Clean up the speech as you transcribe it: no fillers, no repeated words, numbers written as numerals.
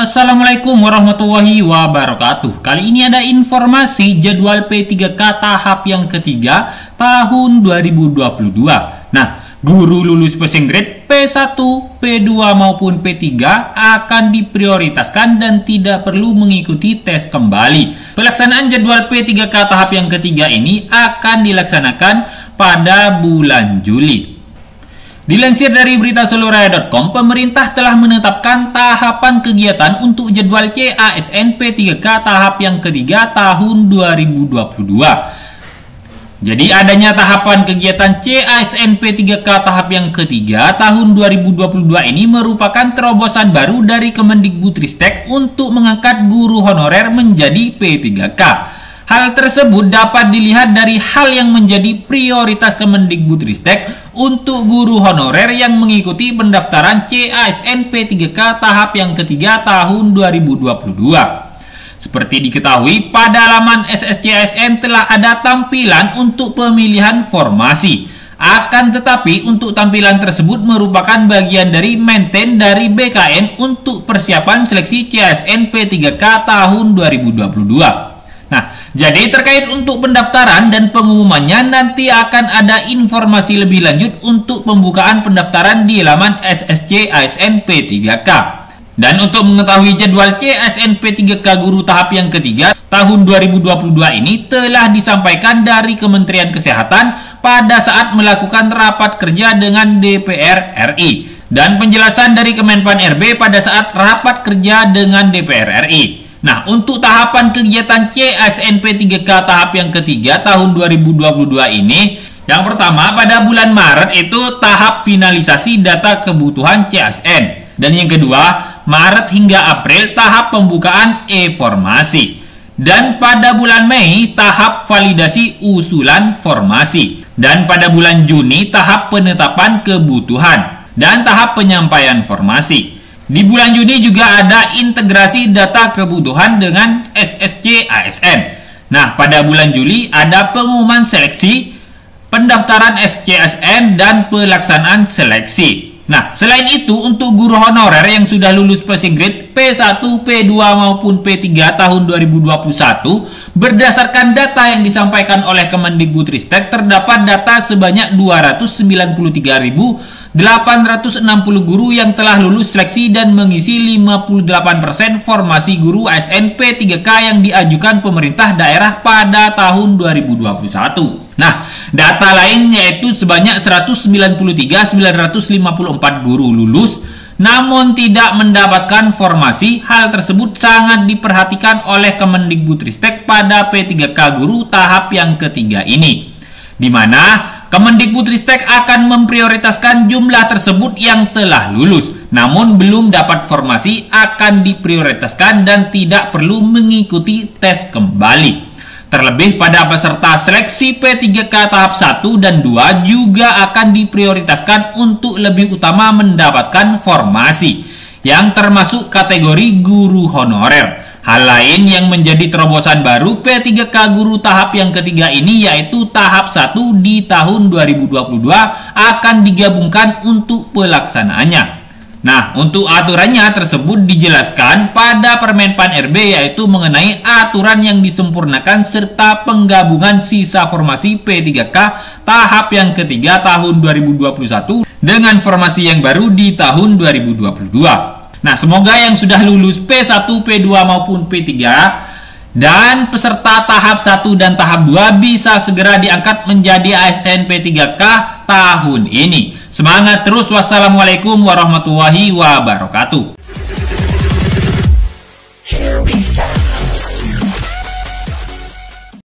Assalamualaikum warahmatullahi wabarakatuh. Kali ini ada informasi jadwal P3K tahap yang ketiga tahun 2022. Nah, guru lulus passing grade P1, P2 maupun P3 akan diprioritaskan dan tidak perlu mengikuti tes kembali. Pelaksanaan jadwal P3K tahap yang ketiga ini akan dilaksanakan pada bulan Juli. Dilansir dari berita seluruhraya.com, pemerintah telah menetapkan tahapan kegiatan untuk jadwal CASN P3K tahap yang ketiga tahun 2022. Jadi adanya tahapan kegiatan CASN P3K tahap yang ketiga tahun 2022 ini merupakan terobosan baru dari Kemendikbudristek untuk mengangkat guru honorer menjadi P3K. Hal tersebut dapat dilihat dari hal yang menjadi prioritas Kemendikbudristek untuk guru honorer yang mengikuti pendaftaran CASN P3K tahap yang ketiga tahun 2022. Seperti diketahui, pada laman SSCASN telah ada tampilan untuk pemilihan formasi. Akan tetapi, untuk tampilan tersebut merupakan bagian dari maintain dari BKN untuk persiapan seleksi CASN P3K tahun 2022. Nah, jadi terkait untuk pendaftaran dan pengumumannya nanti akan ada informasi lebih lanjut untuk pembukaan pendaftaran di laman SSCASN P3K. Dan untuk mengetahui jadwal CASN P3K guru tahap yang ketiga tahun 2022 ini telah disampaikan dari Kementerian Kesehatan pada saat melakukan rapat kerja dengan DPR RI dan penjelasan dari Kemenpan RB pada saat rapat kerja dengan DPR RI. Nah, untuk tahapan kegiatan CASN P3K tahap yang ketiga tahun 2022 ini, yang pertama pada bulan Maret itu tahap finalisasi data kebutuhan CASN. Dan yang kedua, Maret hingga April tahap pembukaan e-formasi. Dan pada bulan Mei tahap validasi usulan formasi. Dan pada bulan Juni tahap penetapan kebutuhan dan tahap penyampaian formasi. Di bulan Juni juga ada integrasi data kebutuhan dengan SSCASN. Nah, pada bulan Juli ada pengumuman seleksi, pendaftaran SCASN, dan pelaksanaan seleksi. Nah, selain itu untuk guru honorer yang sudah lulus passing grade P1, P2 maupun P3 tahun 2021, berdasarkan data yang disampaikan oleh Kemendikbudristek terdapat data sebanyak 293.860 guru yang telah lulus seleksi dan mengisi 58% formasi guru ASN P3K yang diajukan pemerintah daerah pada tahun 2021. Nah, data lain yaitu sebanyak 193.954 guru lulus namun tidak mendapatkan formasi. Hal tersebut sangat diperhatikan oleh Kemendikbudristek pada P3K guru tahap yang ketiga ini, di mana Kemendikbudristek akan memprioritaskan jumlah tersebut yang telah lulus namun belum dapat formasi akan diprioritaskan dan tidak perlu mengikuti tes kembali. Terlebih pada peserta seleksi P3K tahap 1 dan 2 juga akan diprioritaskan untuk lebih utama mendapatkan formasi yang termasuk kategori guru honorer. Hal lain yang menjadi terobosan baru P3K guru tahap yang ketiga ini yaitu tahap 1 di tahun 2022 akan digabungkan untuk pelaksanaannya. Nah, untuk aturannya tersebut dijelaskan pada Permenpan RB yaitu mengenai aturan yang disempurnakan serta penggabungan sisa formasi P3K tahap yang ketiga tahun 2021 dengan formasi yang baru di tahun 2022. Nah, semoga yang sudah lulus P1, P2 maupun P3 dan peserta tahap 1 dan tahap 2 bisa segera diangkat menjadi ASN P3K tahun ini. Semangat terus. Wassalamualaikum warahmatullahi wabarakatuh.